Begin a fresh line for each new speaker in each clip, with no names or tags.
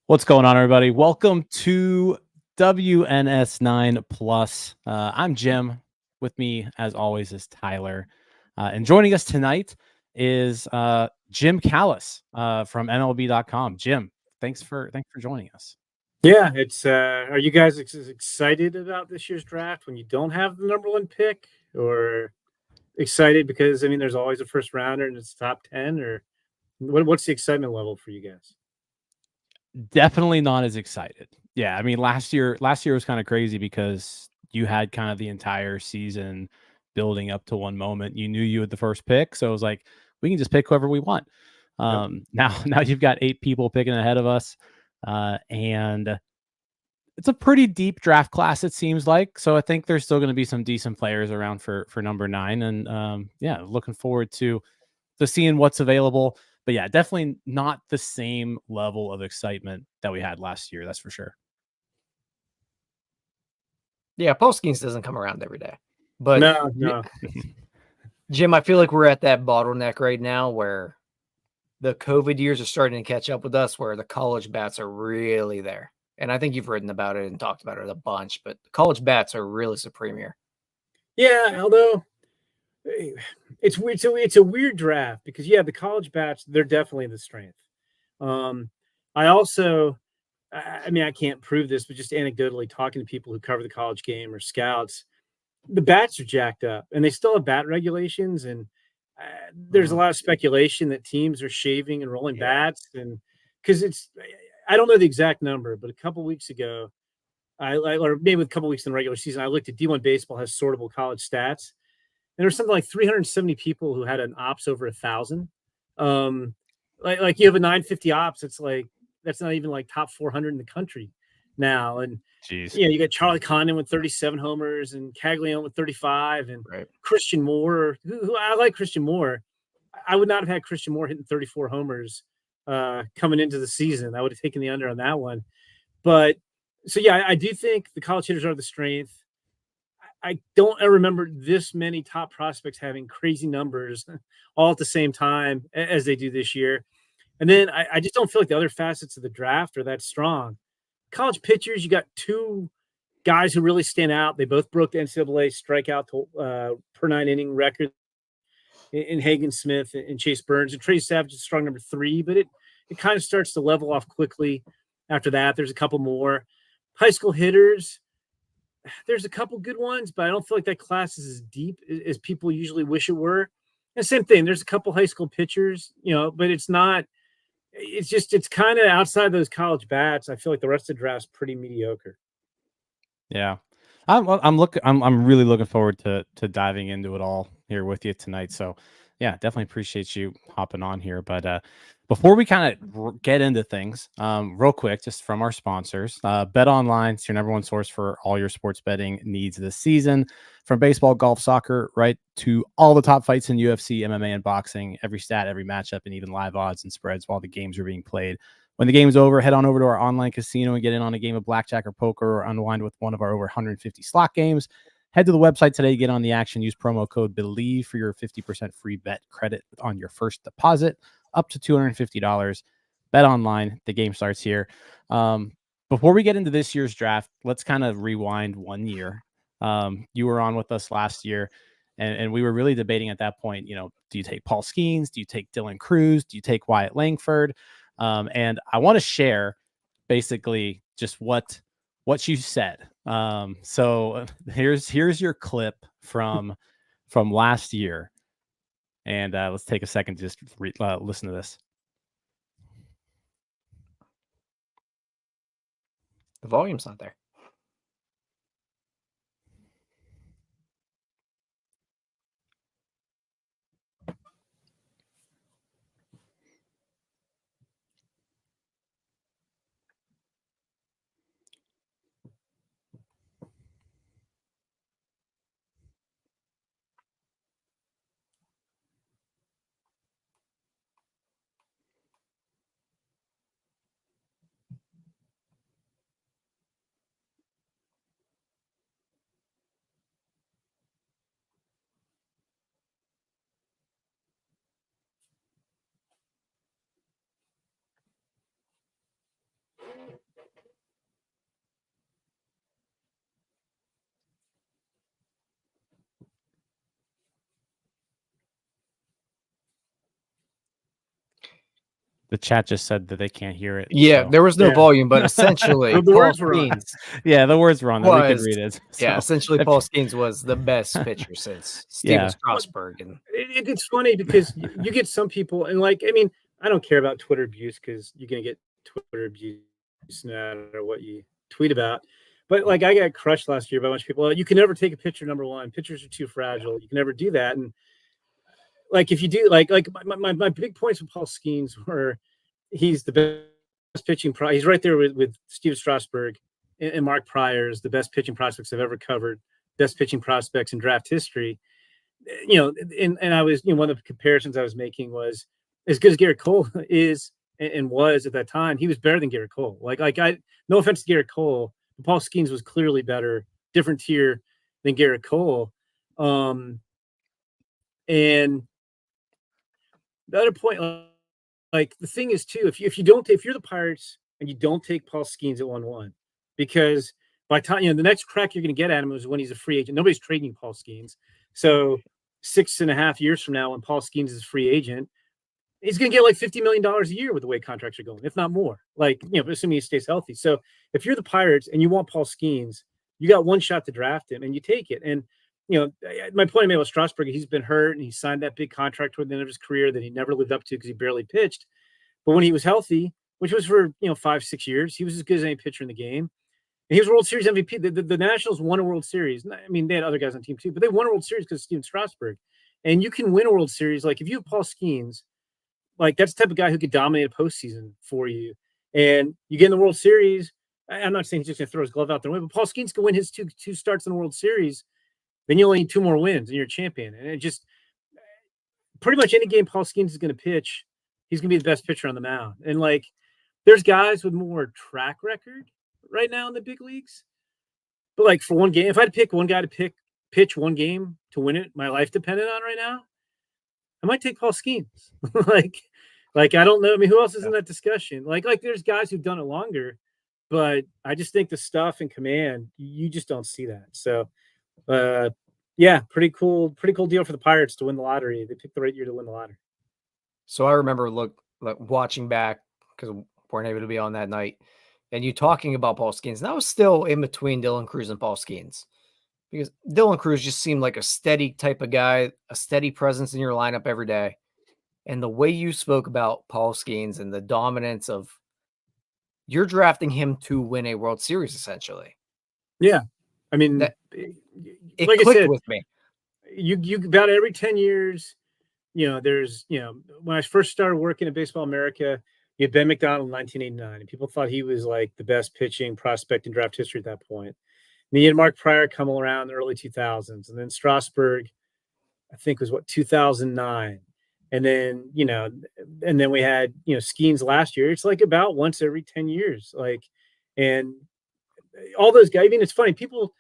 What's going on, everybody? Welcome to wNS9 Plus. I'm Jim. With me, as always, is Tyler. And joining us tonight is Jim Callis from MLB.com. Jim, thanks for joining us.
Yeah, it's are you guys excited about this year's draft when you don't have the number one pick, or excited because there's always a first rounder and it's top 10, or what's the excitement level for you guys?
Definitely not as excited. Yeah, I mean, last year was kind of crazy because you had kind of the entire season building up to one moment. You knew you had the first pick, so it was like we can just pick whoever we want.
Yep.
Now you've got 8 people picking ahead of us, and it's a pretty deep draft class, it seems like. So I think there's still going to be some decent players around for number 9, and yeah, looking forward to seeing what's available. But yeah, definitely not the same level of excitement that we had last year. That's for sure.
Yeah, Paul Skenes doesn't come around every day. But
No.
Jim, I feel like we're at that bottleneck right now where the COVID years are starting to catch up with us, where the college bats are really there. And I think you've written about it and talked about it a bunch, but the college bats are really supreme here.
Yeah, although it's weird. So it's a weird draft because the college bats, they're definitely the strength. I also, I can't prove this, but just anecdotally talking to people who cover the college game or scouts, the bats are jacked up, and they still have bat regulations, and there's a lot of speculation that teams are shaving and rolling bats, and because I don't know the exact number, but a couple weeks ago, or maybe a couple weeks in the regular season, I looked at D1 Baseball has sortable college stats, and there's something like 370 people who had an ops over 1,000. Like you have a 950 ops, it's like that's not even like top 400 in the country now, and
Jeez.
you got Charlie Condon with 37 homers and Caglione with 35, and
Right.
Christian Moore, who I like Christian Moore. I would not have had Christian Moore hitting 34 homers coming into the season. I would have taken the under on that one. But so, yeah, I do think the college hitters are the strength. I don't ever remember this many top prospects having crazy numbers all at the same time as they do this year. And then I just don't feel like the other facets of the draft are that strong. College pitchers, you got 2 guys who really stand out. They both broke the NCAA strikeout per 9 inning record in Hagen Smith and Chase Burns. And Trey Savage is strong number 3, but it kind of starts to level off quickly after that. There's a couple more. High school hitters, there's a couple good ones, but I don't feel like that class is as deep as people usually wish it were. And same thing, there's a couple high school pitchers, but it's not. It's kind of outside those college bats. I feel like the rest of the draft's pretty mediocre.
Yeah. I'm really looking forward to diving into it all here with you tonight. So yeah, definitely appreciate you hopping on here. But before we kind of get into things, real quick, just from our sponsors, Bet Online is your number one source for all your sports betting needs this season, from baseball, golf, soccer, right to all the top fights in UFC, MMA, and boxing, every stat, every matchup, and even live odds and spreads while the games are being played. When the game's over, head on over to our online casino and get in on a game of blackjack or poker, or unwind with one of our over 150 slot games. Head to the website today, get on the action, use promo code BELIEVE for your 50% free bet credit on your first deposit, up to $250. Bet online, the game starts here. Before we get into this year's draft, let's kind of rewind 1 year. You were on with us last year, and we were really debating at that point, do you take Paul Skenes? Do you take Dylan Cruz? Do you take Wyatt Langford? And I want to share basically just what you said. So here's your clip from last year, and let's take a second to just listen to this.
The volume's not there.
The chat just said that they can't hear it.
Yeah,
so.
there was no
Yeah.
volume, but essentially,
The
Paul
words were on.
Skenes
Yeah, the words were on there. We could
was
read it.
yeah,
So,
essentially Paul Skenes was the best pitcher since Steven
Yeah.
Strasburg, and
It's funny because you get some people, and like, I mean, I don't care about Twitter abuse because you're gonna get Twitter abuse no matter what you tweet about. But like, I got crushed last year by a bunch of people. You can never take a picture. Number one, pictures are too fragile. You can never do that. And like, if you do, like my big points with Paul Skenes were he's the best pitching. He's right there with Steven Strasburg and Mark Pryor's the best pitching prospects I've ever covered. Best pitching prospects in draft history. You know, and I was, one of the comparisons I was making was as good as Garrett Cole is and was at that time, he was better than Garrett Cole. Like no offense to Garrett Cole, but Paul Skenes was clearly better, different tier than Garrett Cole. And the other point, like the thing is too, if you're the Pirates and you don't take Paul Skenes at 1-1, because by the time, the next crack you're going to get at him is when he's a free agent. Nobody's trading Paul Skenes. So 6.5 years from now, when Paul Skenes is a free agent, he's going to get like $50 million a year with the way contracts are going, if not more, like, assuming he stays healthy. So if you're the Pirates and you want Paul Skenes, you got one shot to draft him and you take it. And, my point I made with Strasburg, he's been hurt and he signed that big contract toward the end of his career that he never lived up to because he barely pitched. But when he was healthy, which was for, 5-6 years, he was as good as any pitcher in the game. And he was World Series MVP. The Nationals won a World Series. I mean, they had other guys on the team too, but they won a World Series because of Steven Strasburg. And you can win a World Series. Like if you have Paul Skenes, like that's the type of guy who could dominate a postseason for you. And you get in the World Series. I'm not saying he's just going to throw his glove out there and win, but Paul Skenes can win his two starts in the World Series. Then you only need 2 more wins and you're a champion. And it just pretty much any game Paul Skenes is going to pitch, he's going to be the best pitcher on the mound. And like, there's guys with more track record right now in the big leagues. But like for one game, if I had to pick one guy to pitch one game to win it, my life depended on right now, I might take Paul Skenes. like I don't know. I mean, who else is in that discussion? Like there's guys who've done it longer, but I just think the stuff and command, you just don't see that. So yeah, pretty cool deal for the Pirates to win the lottery. They picked the right year to win the lottery.
so I remember watching back because we weren't able to be on that night, and you talking about Paul Skenes. And I was still in between Dylan Cruz and Paul Skenes because Dylan Cruz just seemed like a steady type of guy, a steady presence in your lineup every day. And the way you spoke about Paul Skenes and the dominance of you're drafting him to win a World Series, essentially.
Yeah. I mean,
it
like
clicked
I said,
with me.
You about every 10 years, there's, when I first started working at Baseball America, you had Ben McDonald in 1989, and people thought he was like the best pitching prospect in draft history at that point. And you had Mark Pryor come around in the early 2000s, and then Strasburg, I think was 2009. And then, and then we had, Skenes last year. It's like about once every 10 years. Like, and all those guys, I mean, it's funny. People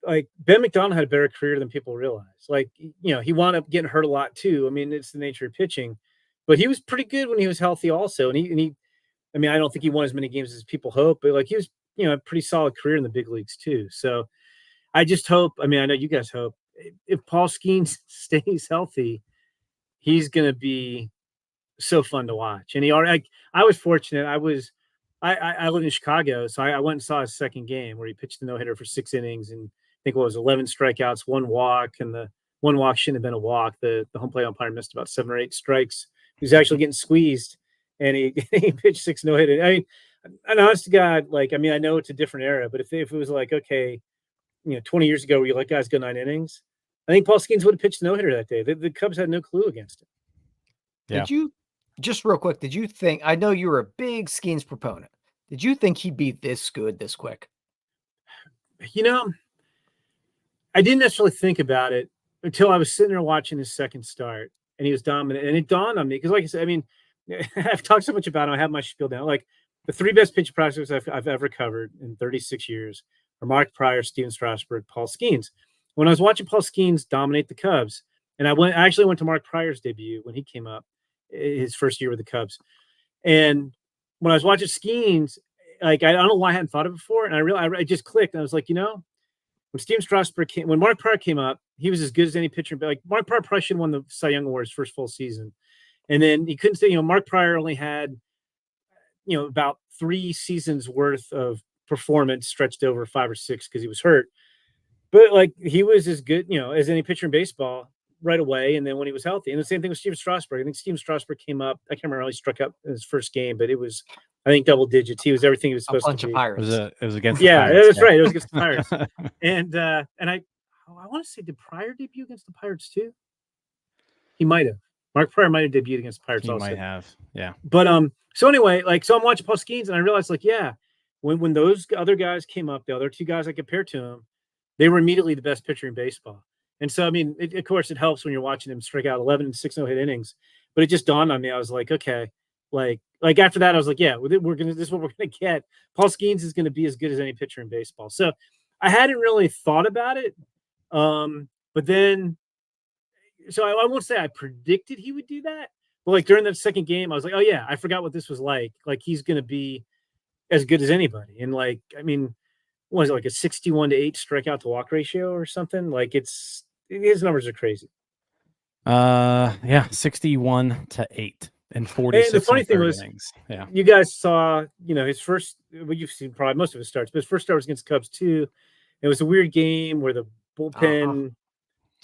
like Ben McDonald had a better career than people realize. Like, he wound up getting hurt a lot too. I mean, it's the nature of pitching, but he was pretty good when he was healthy also. And he, I mean, I don't think he won as many games as people hope, but like he was, a pretty solid career in the big leagues too. So I just hope, I mean, I know you guys hope if Paul Skenes stays healthy, he's going to be so fun to watch. And I was fortunate. I lived in Chicago, so I went and saw his second game where he pitched the no-hitter for 6 innings and I think it was 11 strikeouts, 1 walk, and the 1 walk shouldn't have been a walk. The home plate umpire missed about 7 or 8 strikes. He was actually getting squeezed, and he pitched 6 no-hitter. I mean, and honest to God, like, I mean, I know it's a different era, but if it was like, okay, 20 years ago where you let guys go 9 innings, I think Paul Skenes would have pitched no-hitter that day. The Cubs had no clue against it.
Yeah.
Did you, just real quick, did you think, I know you were a big Skenes proponent. Did you think he'd be this good this quick?
I didn't necessarily think about it until I was sitting there watching his second start, and he was dominant. And it dawned on me because, like I said, I mean, I've talked so much about him. I have my spiel down. Like the 3 best pitch prospects I've ever covered in 36 years are Mark Pryor, Steven Strasburg, Paul Skenes. When I was watching Paul Skenes dominate the Cubs, and I actually went to Mark Pryor's debut when he came up, his first year with the Cubs. And when I was watching Skenes, like I don't know why I hadn't thought of it before, and I realized it just clicked. And I was like, when Steven Strasburg when Mark Pryor came up, he was as good as any pitcher. But like Mark Pryor probably should have won the Cy Young Award his first full season. And then you couldn't say, Mark Pryor only had, about 3 seasons worth of performance stretched over 5 or 6 because he was hurt. But like he was as good, as any pitcher in baseball right away. And then when he was healthy, and the same thing with Steven Strasburg. I think Steven Strasburg came up. I can't remember how he struck out in his first game, but it was, I think, double digits. He was everything he was supposed
A bunch
to
of
be.
Pirates.
It was against
the Pirates. That's right. It was against the Pirates. And I want to say, did Pryor debut against the Pirates too? He might have. Mark Pryor might have debuted against the Pirates.
He
also
might have. Yeah.
But so anyway, so I'm watching Paul Skenes and I realized, when those other guys came up, the other 2 guys I compared to him, they were immediately the best pitcher in baseball. And so, I mean, of course, it helps when you're watching him strike out 11 and 6 no-hit innings. But it just dawned on me. I was like, okay, like after that, I was like, yeah, this is what we're gonna get. Paul Skenes is going to be as good as any pitcher in baseball. So I hadn't really thought about it, but then, so I won't say I predicted he would do that. But like during that second game, I was like, oh yeah, I forgot what this was like. Like he's going to be as good as anybody. And like, I mean, what was it, like a 61-8 strikeout to walk ratio or something? Like his numbers are crazy.
Yeah, 61-8 and 46.
And the funny thing was,
innings. Yeah,
you guys saw, his first. Well, you've seen probably most of his starts, but his first start was against Cubs too. It was a weird game where the bullpen.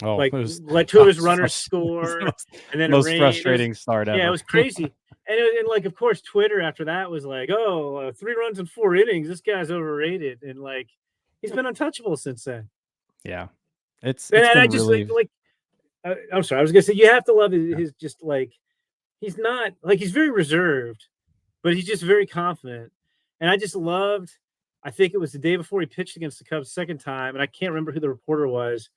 Let 2 of his runners score, and then
most frustrating start ever.
Yeah, it was crazy. and like, of course, Twitter after that was like, "Oh, 3 runs in 4 innings. This guy's overrated." And like, he's been untouchable since then.
Yeah, it's
and
been
I just
really...
I'm sorry, I was gonna say you have to love his just like he's not like he's very reserved, but he's just very confident. And I just loved. I think it was the day before he pitched against the Cubs second time, and I can't remember who the reporter was,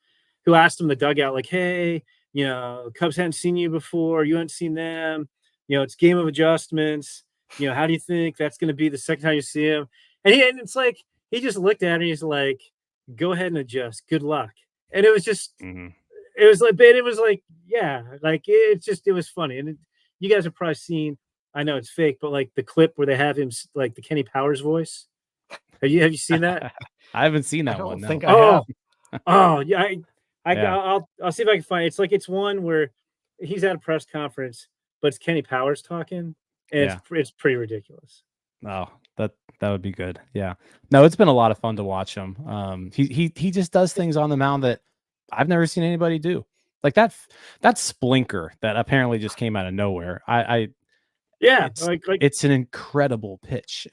who asked him in the dugout, like, hey, Cubs hadn't seen you before. You hadn't seen them. It's game of adjustments. How do you think that's going to be the second time you see him? And it's like, he just looked at it and he's like, go ahead and adjust. Good luck. And it was just, it was like, yeah, like it was funny. And you guys have probably seen, I know it's fake, but like the clip where they have him like the Kenny Powers voice. Have you seen that?
I haven't seen that
I don't
one.
think
no.
I have.
Oh yeah. I'll see if I can find it. It's like it's one where he's at a press conference, but it's Kenny Powers talking, and it's pretty ridiculous.
Oh, that would be good. Yeah. No, it's been a lot of fun to watch him. He just does things on the mound that I've never seen anybody do. Like that splinker that apparently just came out of nowhere. It's an incredible pitch.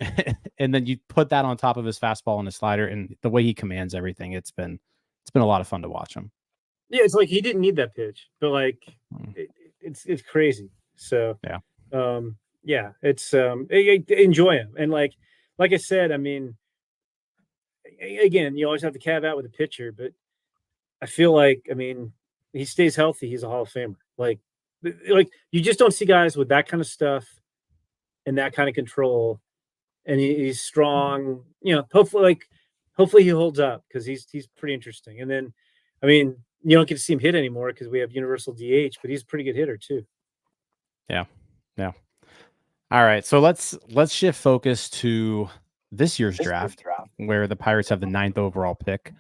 And then you put that on top of his fastball and his slider and the way he commands everything. It's been a lot of fun to watch him.
Yeah, it's like he didn't need that pitch, but like it's crazy. So it's enjoy him. And like I said, I mean, again, you always have the caveat with the pitcher, but I feel like, I mean, he stays healthy, he's a Hall of Famer. Like you just don't see guys with that kind of stuff and that kind of control, and he's strong. Hopefully he holds up because he's pretty interesting. And then, I mean, you don't get to see him hit anymore because we have universal DH, but he's a pretty good hitter too.
Yeah. All right, so let's shift focus to this year's draft, where the Pirates have the 9th overall pick.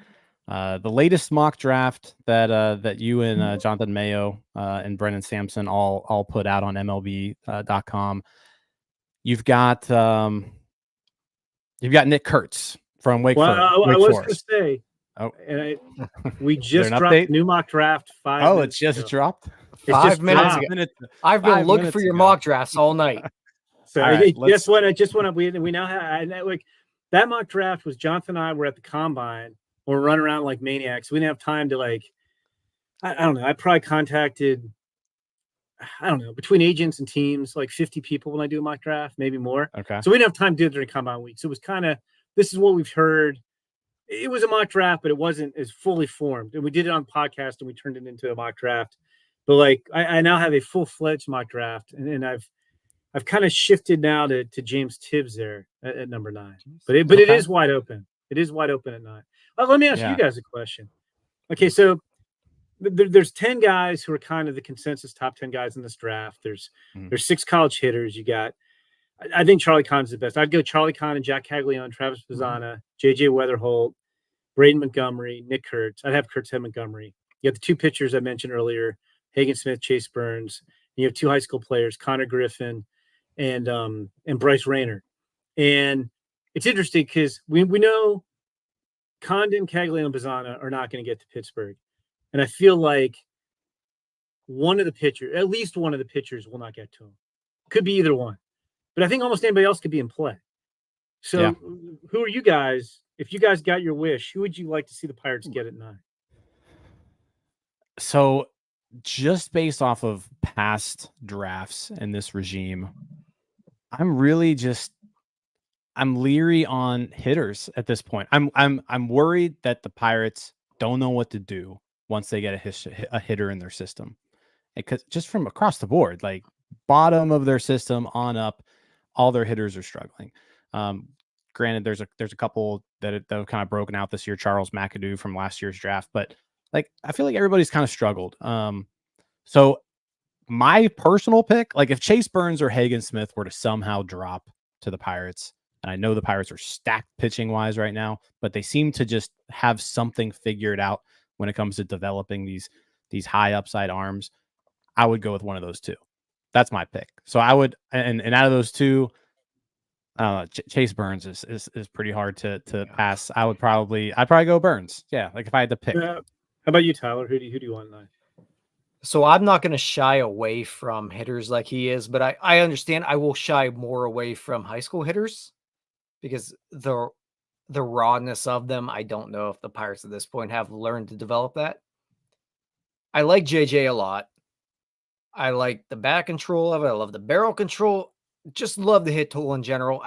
The latest mock draft that you and Jonathan Mayo and Brendan Sampson all put out on MLB.com. You've got Nick Kurtz from Wake Forest.
I was going to say, we just dropped a new mock draft 5 minutes
it just
ago.
dropped?
It's 5 minutes ago. I've been looking for your mock drafts all night.
So I just went up. We now have like that mock draft was Jonathan and I were at the combine. We're running around like maniacs. We didn't have time to I don't know. I probably contacted, between agents and teams, like 50 people when I do a mock draft, maybe more.
Okay.
So we didn't have time to do it during combine week. So it was kind of, this is what we've heard. It was a mock draft, but it wasn't as fully formed. And we did it on the podcast and we turned it into a mock draft. But like, I now have a full-fledged mock draft, and I've kind of shifted now to James Tibbs there at number 9. But it is wide open. It is wide open at 9. Well, let me ask you guys a question. Okay, so there's 10 guys who are kind of the consensus top 10 guys in this draft. There's 6 college hitters. You got, I think Charlie Kahn's the best. I'd go Charlie Kahn and Jack Caglione, Travis Pizzana, JJ Weatherholt, Braden Montgomery, Nick Kurtz. I'd have Kurtz and Montgomery. You have the 2 pitchers I mentioned earlier, Hagen Smith, Chase Burns. You have two high school players, Connor Griffin and Bryce Rayner. And it's interesting because we know Condon, Cagliano, and Bazzana are not going to get to Pittsburgh. And I feel like at least one of the pitchers will not get to him. Could be either one. But I think almost anybody else could be in play. So who are you guys? If you guys got your wish, who would you like to see the Pirates get at 9?
So just based off of past drafts in this regime, I'm leery on hitters at this point. I'm worried that the Pirates don't know what to do once they get a hitter in their system. Because just from across the board, like bottom of their system on up, all their hitters are struggling. Granted, there's a couple that have kind of broken out this year. Charles McAdoo from last year's draft, but like I feel like everybody's kind of struggled. So my personal pick, like if Chase Burns or Hagen Smith were to somehow drop to the Pirates, and I know the Pirates are stacked pitching wise right now, but they seem to just have something figured out when it comes to developing these high upside arms. I would go with one of those two. That's my pick. So I would, and out of those two, Chase Burns is pretty hard to pass. I'd probably go Burns. Yeah, like if I had to pick.
How about you, Tyler? Who do you want tonight?
So I'm not going to shy away from hitters like he is, but I understand I will shy more away from high school hitters because the rawness of them, I don't know if the Pirates at this point have learned to develop that. I like JJ a lot. I like the bat control of it. I love the barrel control. Just love the hit tool in general.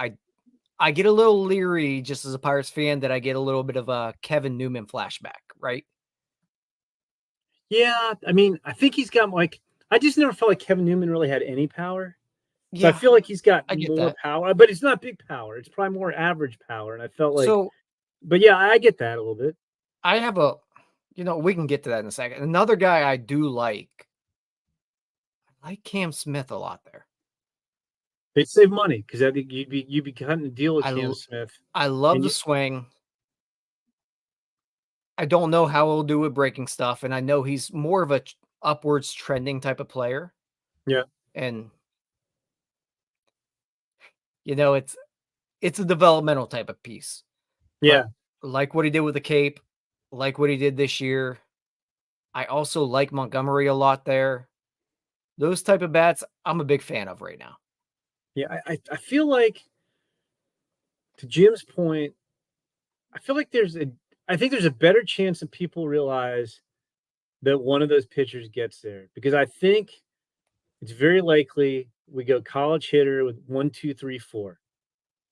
I get a little leery just as a Pirates fan that I get a little bit of a Kevin Newman flashback, right?
Yeah, I mean, I think he's got I just never felt like Kevin Newman really had any power. So
Yeah,
I feel like he's got more
that.
power, but it's not big power. It's probably more average power. And I felt like,
so,
but yeah, I get that a little bit.
I have we can get to that in a second. Another guy I do like Cam Smith a lot there.
They'd save money because I think you'd be cutting a deal with Cam Smith.
I love the swing. I don't know how he'll do with breaking stuff, and I know he's more of a upwards trending type of player.
Yeah,
and it's a developmental type of piece.
Yeah,
but like what he did with the Cape, like what he did this year. I also like Montgomery a lot there. Those type of bats, I'm a big fan of right now.
Yeah, I feel like, to Jim's point, I feel like I think there's a better chance that people realize that one of those pitchers gets there because I think it's very likely we go college hitter with 1, 2, 3, 4.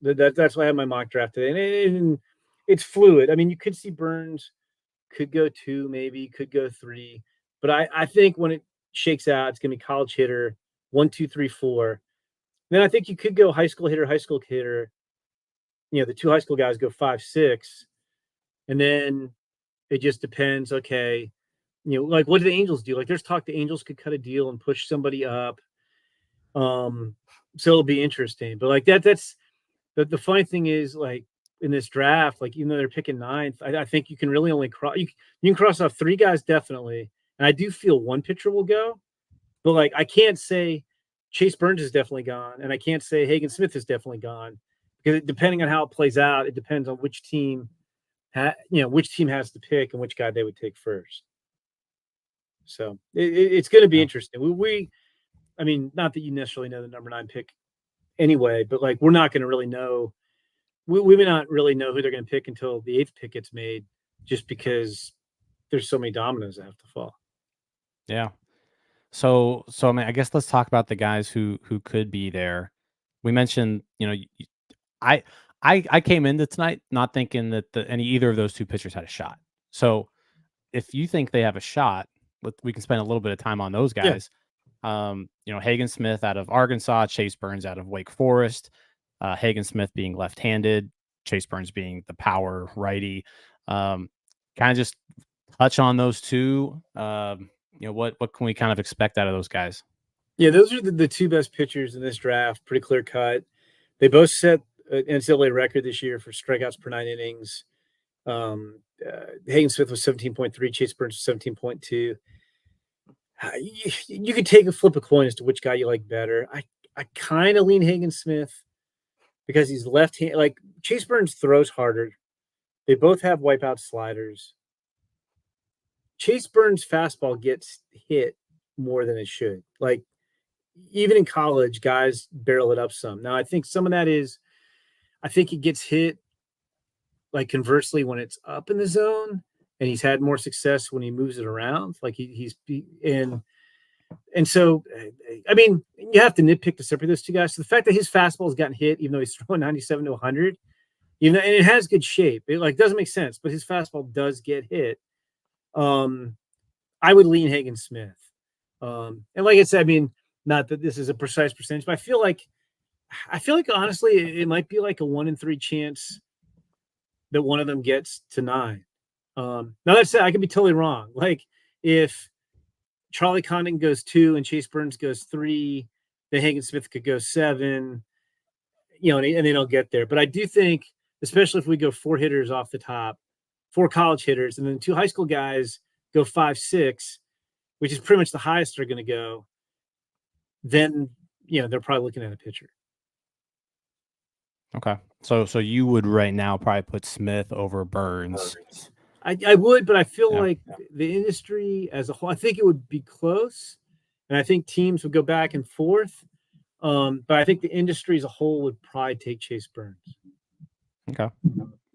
That's why I have my mock draft today, and it's fluid. I mean, you could see Burns could go 2, maybe could go 3, but I think when it shakes out, it's gonna be college hitter 1, 2, 3, 4. Then I think you could go high school hitter. The two high school guys go 5, 6, and then it just depends. Okay, like what do the Angels do? Like there's talk the Angels could cut a deal and push somebody up. So it'll be interesting. But like that's the funny thing is like in this draft, like even though they're picking 9th, I think you can really only you can cross off 3 guys definitely, and I do feel one pitcher will go, but like I can't say Chase Burns is definitely gone, and I can't say Hagen Smith is definitely gone because depending on how it plays out, it depends on which team, which team has the pick and which guy they would take first. So it's going to be interesting. I mean, not that you necessarily know the number 9 pick anyway, but like we're not going to really know. We may not really know who they're going to pick until the 8th pick gets made, just because there's so many dominoes that have to fall.
Yeah. So I mean, I guess let's talk about the guys who could be there. We mentioned, I came into tonight not thinking that either of those two pitchers had a shot. So if you think they have a shot, we can spend a little bit of time on those guys. Yeah. Hagen Smith out of Arkansas, Chase Burns out of Wake Forest. Hagen Smith being left-handed, Chase Burns being the power righty. Kind of just touch on those two. What can we kind of expect out of those guys?
Yeah, those are the 2 best pitchers in this draft. Pretty clear cut. They both set an NCAA record this year for strikeouts per 9 innings. Hagen Smith was 17.3. Chase Burns was 17.2. You could take a flip a coin as to which guy you like better. I kind of lean Hagen Smith because he's left-handed. Like Chase Burns throws harder. They both have wipeout sliders. Chase Burns' fastball gets hit more than it should. Like even in college, guys barrel it up some. Now I think some of that is, I think it gets hit like conversely when it's up in the zone, and he's had more success when he moves it around. Like he's in. And so, I mean, you have to nitpick to separate those two guys. So the fact that his fastball has gotten hit, even though he's throwing 97 to 100, and it has good shape, it like doesn't make sense, but his fastball does get hit. I would lean Hagen Smith. And like I said, I mean, not that this is a precise percentage, but I feel like honestly, it might be like a 1 in 3 chance that one of them gets to 9. Now that said, I could be totally wrong. Like if Charlie Condon goes 2 and Chase Burns goes 3, then Hagen Smith could go 7, and they don't get there. But I do think, especially if we go 4 hitters off the top, 4 college hitters, and then 2 high school guys go 5, 6, which is pretty much the highest they're going to go, then, they're probably looking at a pitcher.
Okay. So you would right now probably put Smith over Burns.
I would, but I feel like the industry as a whole, I think it would be close, and I think teams would go back and forth. But I think the industry as a whole would probably take Chase Burns.
Okay.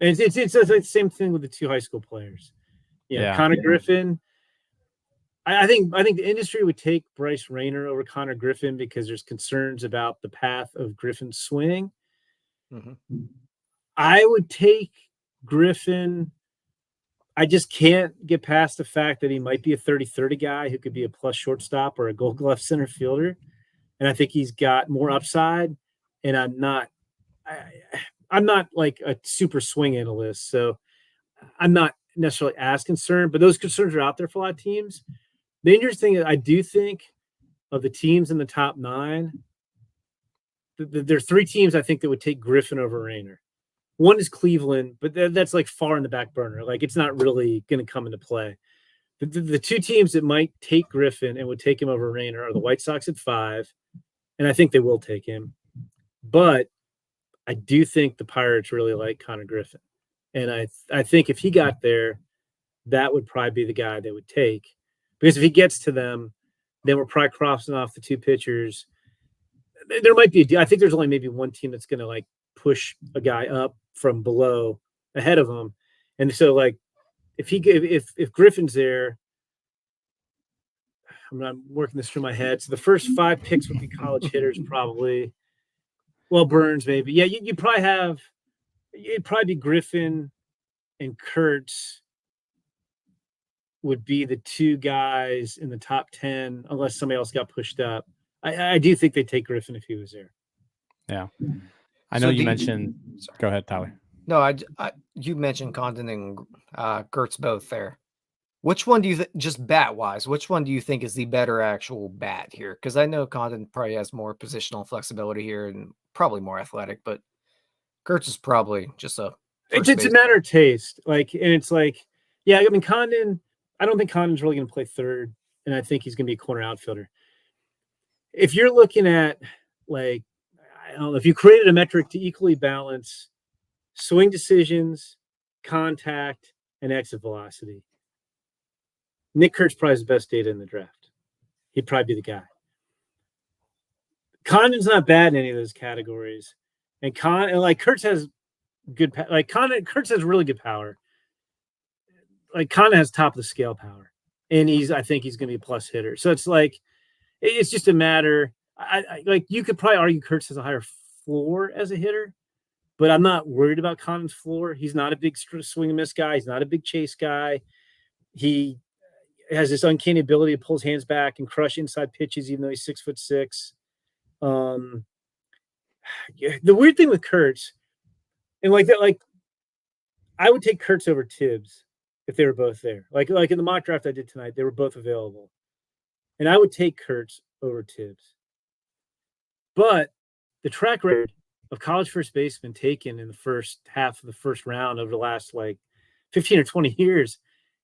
And it's the same thing with the 2 high school players. Connor Griffin. I think the industry would take Bryce Rayner over Connor Griffin because there's concerns about the path of Griffin's swing. Mm-hmm. I would take Griffin. I just can't get past the fact that he might be a 30-30 guy who could be a plus shortstop or a Gold Glove center fielder. And I think he's got more upside, and I'm not like a super swing analyst, so I'm not necessarily as concerned, but those concerns are out there for a lot of teams. The interesting thing, I do think of the teams in the top 9, there are 3 teams I think that would take Griffin over Rayner. One is Cleveland, but that's like far in the back burner. Like it's not really going to come into play. The 2 teams that might take Griffin and would take him over Rayner are the White Sox at 5, and I think they will take him. But I do think the Pirates really like Connor Griffin. And I think if he got there, that would probably be the guy they would take. Because if he gets to them, then we're probably crossing off the 2 pitchers. There might be I think there's only maybe one team that's going to like push a guy up from below ahead of him. And so like if Griffin's there, I'm working this through my head. So the first 5 picks would be college hitters probably. Well, Burns maybe. Yeah, it'd probably be Griffin and Kurtz would be the 2 guys in the top 10 unless somebody else got pushed up. I do think they'd take Griffin if he was there.
Yeah. I know you mentioned. Go ahead, Tyler.
No, you mentioned Condon and Gertz both there. Which one do you just bat wise? Which one do you think is the better actual bat here? Because I know Condon probably has more positional flexibility here and probably more athletic, but Gertz is probably just a.
It's a matter of taste. Like, and it's like, yeah, I mean, Condon. I don't think Condon's really going to play third, and I think he's going to be a corner outfielder. If you're looking at like, I don't know, if you created a metric to equally balance swing decisions, contact, and exit velocity, Nick Kurtz probably has the best data in the draft. He'd probably be the guy. Condon's not bad in any of those categories, and Kurtz has good. Kurtz has really good power. Like Condon has top of the scale power, and I think he's going to be a plus hitter. So it's like, it's just a matter. I like you could probably argue Kurtz has a higher floor as a hitter, but I'm not worried about Condon's floor. He's not a big swing and miss guy. He's not a big chase guy. He has this uncanny ability to pull his hands back and crush inside pitches, even though he's 6'6". The weird thing with Kurtz, and like that, like I would take Kurtz over Tibbs if they were both there. Like in the mock draft I did tonight, they were both available, and I would take Kurtz over Tibbs. But the track record of college first baseman taken in the first half of the first round over the last like 15 or 20 years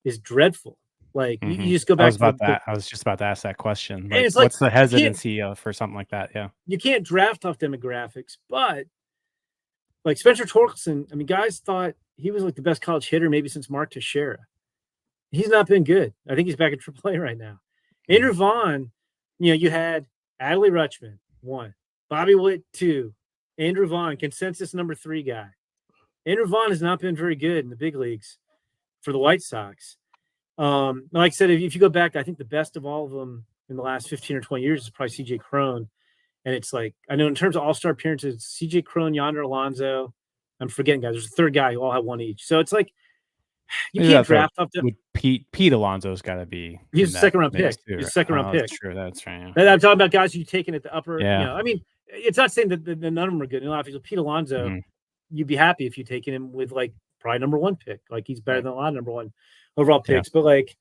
is dreadful. Like you just go back
I was
to
about that. I was just about to ask that question.
and
Like,
it's like
what's the hesitancy for something like that? Yeah.
you can't draft off demographics, but like Spencer Torkelson, I mean, guys thought he was like the best college hitter maybe since Mark Teixeira. He's not been good. I think he's back in AAA right now. Andrew Vaughn, you had Adley Rutschman, 1, Bobby Witt, 2, Andrew Vaughn, consensus number 3 guy. Andrew Vaughn has not been very good in the big leagues for the White Sox. Like I said, if you go back, I think the best of all of them in the last 15 or 20 years is probably CJ Cron. And it's like, I know in terms of all-star appearances, CJ Cron, Yonder Alonso, I'm forgetting guys. There's a third guy who all have 1 each. So it's like, you can't draft up to
Pete Alonso's got to be.
He's a second-round pick.
Too,
He's a second-round pick.
That's true. That's right. Yeah.
I'm talking about guys who taken at the upper.
Yeah.
I mean, it's not saying that none of them are good. In a lot of people, Pete Alonso, you'd be happy if you taken him with like probably number 1 pick. Like he's better than a lot of number 1 overall picks. But like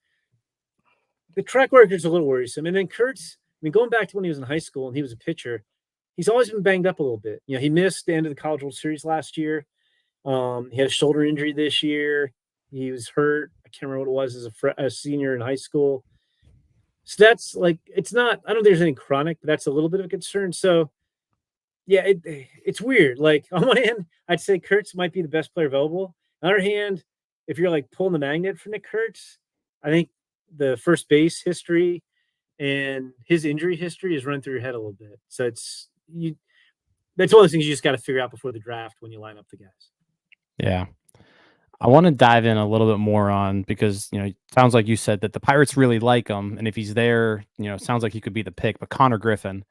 the track record is a little worrisome. And then Kurtz, I mean, going back to when he was in high school and he was a pitcher, he's always been banged up a little bit. He missed the end of the College World Series last year. He had a shoulder injury this year. He was hurt. I can't remember what it was as a senior in high school. So that's like, it's not, I don't think there's anything chronic, but that's a little bit of a concern. So yeah, it's weird. Like on one hand, I'd say Kurtz might be the best player available. On the other hand, if you're like pulling the magnet for Nick Kurtz, I think the first base history and his injury history is running through your head a little bit. So that's one of those things you just got to figure out before the draft when you line up the guys.
Yeah. I want to dive in a little bit more on because, it sounds like you said that the Pirates really like him. And if he's there, it sounds like he could be the pick. But Connor Griffin,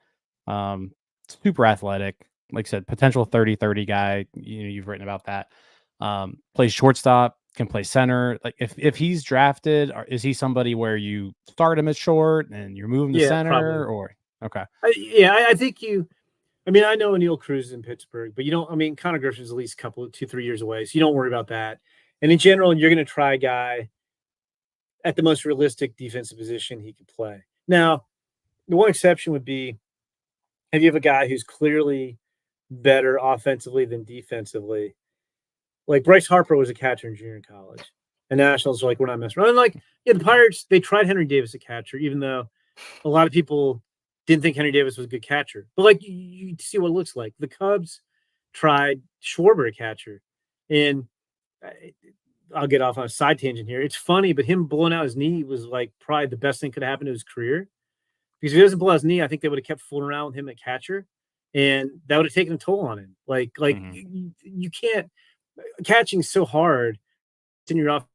super athletic, like I said, potential 30-30 guy. You've written about that. Plays shortstop, can play center. Like if he's drafted, is he somebody where you start him at short and you're moving to center?
Probably.
Or okay.
I think I know Neil Cruz is in Pittsburgh, but Connor Griffin's at least 2-3 years away. So you don't worry about that. And in general, you're going to try a guy at the most realistic defensive position he could play. Now, the one exception would be if you have a guy who's clearly better offensively than defensively. Like Bryce Harper was a catcher in junior college. And Nationals are like, we're not messing around. And the Pirates, they tried Henry Davis at catcher, even though a lot of people didn't think Henry Davis was a good catcher. But you see what it looks like. The Cubs tried Schwarber at catcher. And I'll get off on a side tangent here. It's funny, but him blowing out his knee was like probably the best thing could have happened to his career. Because if he doesn't blow out his knee, I think they would have kept fooling around with him at catcher. And that would have taken a toll on him. You can't – catching so hard in your off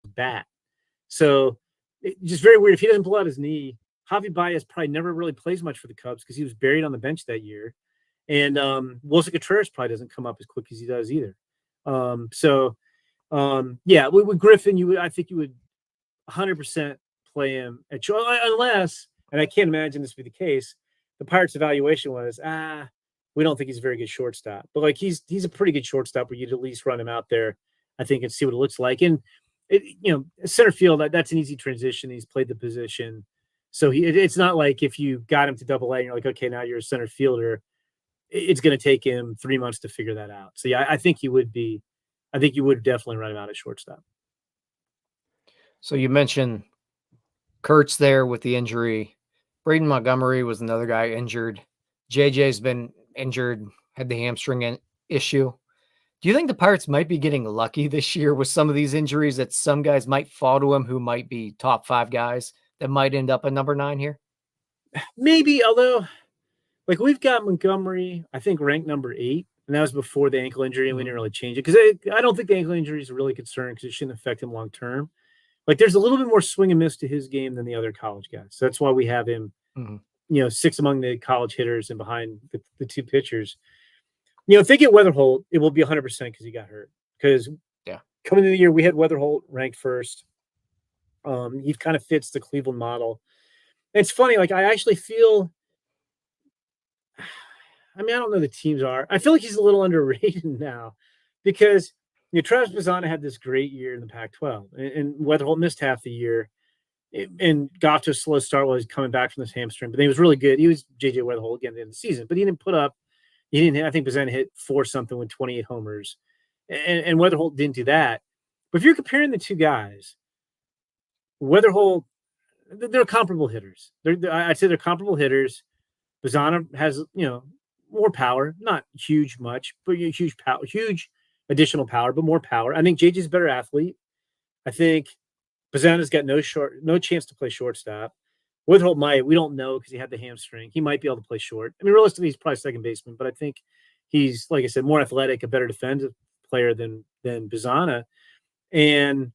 bat. So it's just very weird. If he doesn't blow out his knee, Javi Baez probably never really plays much for the Cubs because he was buried on the bench that year. And Wilson Contreras probably doesn't come up as quick as he does either. With Griffin, I think you would 100% play him at short, unless, and I can't imagine this would be the case, the Pirates' evaluation was, we don't think he's a very good shortstop. But he's a pretty good shortstop where you'd at least run him out there, I think, and see what it looks like. And center field, that's an easy transition. He's played the position. So it's not like if you got him to Double-A and you're like, okay, now you're a center fielder, it's going to take him 3 months to figure that out. So, yeah, I think you would definitely run him out at shortstop.
So you mentioned Kurtz there with the injury. Braden Montgomery was another guy injured. JJ's been injured, had the hamstring issue. Do you think the Pirates might be getting lucky this year with some of these injuries, that some guys might fall to him who might be top 5 guys that might end up at number 9 here?
Maybe, although we've got Montgomery, I think, ranked number 8, and that was before the ankle injury, and we didn't really change it because I don't think the ankle injury is a really concern because it shouldn't affect him long term. There's a little bit more swing and miss to his game than the other college guys. So that's why we have him, 6th among the college hitters and behind the 2 pitchers. If they get Weatherholt, it will be 100% because he got hurt. Because coming into the year, we had Weatherholt ranked 1st. He kind of fits the Cleveland model. And it's funny, I actually feel. I don't know the teams are. I feel like he's a little underrated now because Travis Mazzana had this great year in the Pac-12, and Weatherholt missed half the year and got to a slow start while he's coming back from this hamstring. But he was really good. He was J.J. Weatherholt again at the end of the season, but he didn't put up. He didn't. I think Mazzana hit 4-something with 28 homers, and Weatherholt didn't do that. But if you're comparing the 2 guys, Wetherholt, they're comparable hitters. I'd say they're comparable hitters. Bazana has, more power, not huge much, but huge power, huge additional power, but more power. I think JJ's a better athlete. I think Bazana's got no chance to play shortstop. Wetherholt might. We don't know because he had the hamstring. He might be able to play short. I mean, realistically, he's probably second baseman, but I think he's, like I said, more athletic, a better defensive player than Bazana. And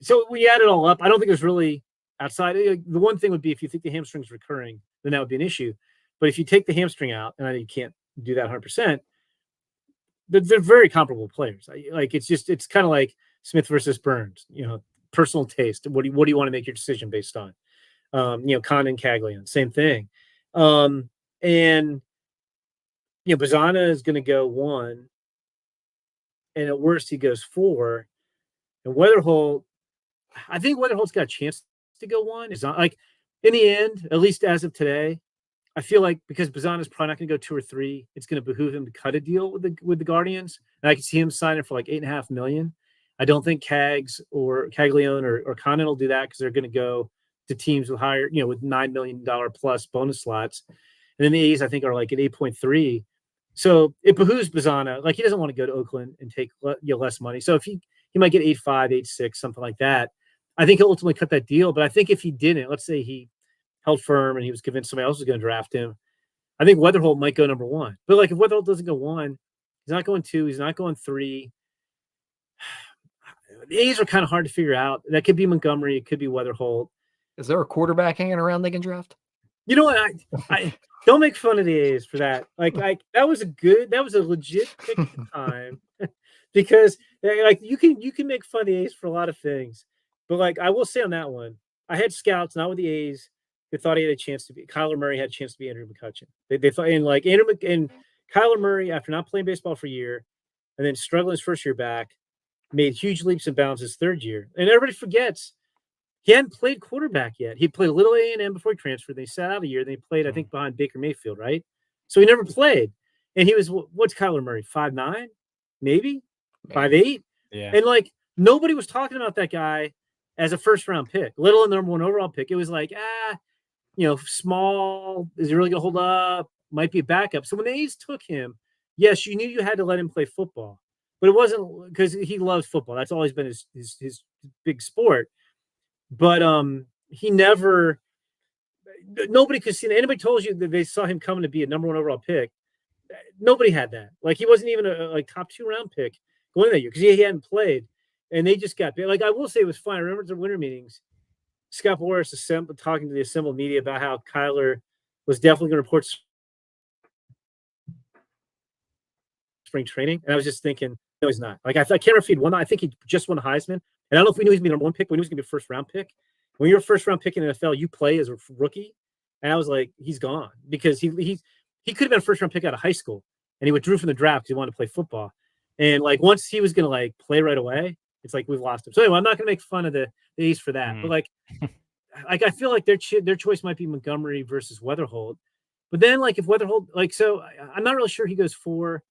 so when you add it all up, I don't think there's really outside. The one thing would be if you think the hamstring's recurring, then that would be an issue. But if you take the hamstring out, and I know you can't do that 100%, they're very comparable players. It's kind of like Smith versus Burns, personal taste. What do you want to make your decision based on? Condon, Caglion, same thing. And Bazana is going to go 1, and at worst he goes 4. And Wetherholt, I think Wetherholt's got a chance to go 1. It's not like in the end, at least as of today, I feel like because Bazana's probably not going to go 2 or 3, it's going to behoove him to cut a deal with the Guardians. And I can see him signing for like $8.5 million. I don't think Caglione or Condon will do that because they're going to go to teams with higher, with $9 million plus bonus slots. And then the A's, I think, are like at 8.3. So it behooves Bazana. Like, he doesn't want to go to Oakland and take less money. So if he might get 8.5, 8.6, something like that. I think he'll ultimately cut that deal. But I think if he didn't, let's say he held firm and he was convinced somebody else was going to draft him, I think Wetherholt might go number 1. But like, if Wetherholt doesn't go 1, he's not going 2, he's not going 3. The A's are kind of hard to figure out. That could be Montgomery, it could be Wetherholt.
Is there a quarterback hanging around they can draft?
You know what? I don't make fun of the A's for that. That was a legit pick at the time because you can make fun of the A's for a lot of things. But I will say on that one, I had scouts, not with the A's, that thought he had a chance to be. Kyler Murray had a chance to be Andrew McCutchen. They thought, and Kyler Murray, after not playing baseball for a year and then struggling his first year back, made huge leaps and bounds his third year. And everybody forgets he hadn't played quarterback yet. He played a little A&M before he transferred. They sat out a year. They played, I think, behind Baker Mayfield, right? So he never played. And he was, what's Kyler Murray, 5'9", maybe 5'8"?
Yeah.
And nobody was talking about that guy as a first-round pick, little and number 1 overall pick. It was like, small. Is he really going to hold up? Might be a backup. So when the A's took him, yes, you knew you had to let him play football. But it wasn't because he loves football. That's always been his big sport. But he never – nobody could see – anybody told you that they saw him coming to be a number 1 overall pick. Nobody had that. He wasn't even a top 2 round pick going that year because he hadn't played. And they just got – I will say it was fun. I remember the winter meetings, Scott Boras talking to the assembled media about how Kyler was definitely going to report spring training. And I was just thinking, no, he's not. I can't remember if he'd won. I think he just won the Heisman. And I don't know if we knew he was going to be number 1 pick, but he was going to be a first-round pick. When you're a first-round pick in the NFL, you play as a rookie. And I was like, he's gone because he could have been a first-round pick out of high school, and he withdrew from the draft because he wanted to play football. And once he was going to play right away, it's like we've lost him. So anyway, I'm not going to make fun of the A's for that. But I feel like their choice might be Montgomery versus Wetherholt. But then if Wetherholt so I'm not really sure he goes 4.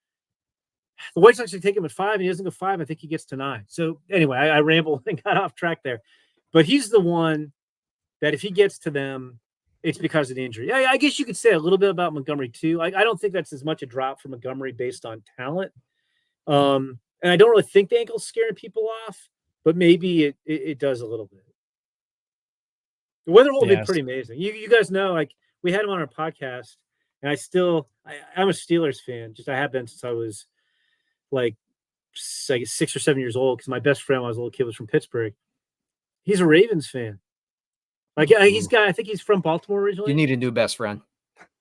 The White Sox should take him at 5, and he doesn't go 5. I think he gets to 9. So anyway, I rambled and got off track there. But he's the one that if he gets to them, it's because of the injury. I guess you could say a little bit about Montgomery too. I don't think that's as much a drop for Montgomery based on talent. And I don't really think the ankle's scaring people off, but maybe it does a little bit. The Wetherholt will be pretty amazing. You guys know, we had him on our podcast, and I'm a Steelers fan. I have been since I was 6 or 7 years old because my best friend when I was a little kid was from Pittsburgh. He's a Ravens fan. I think he's from Baltimore originally.
You need a new best friend.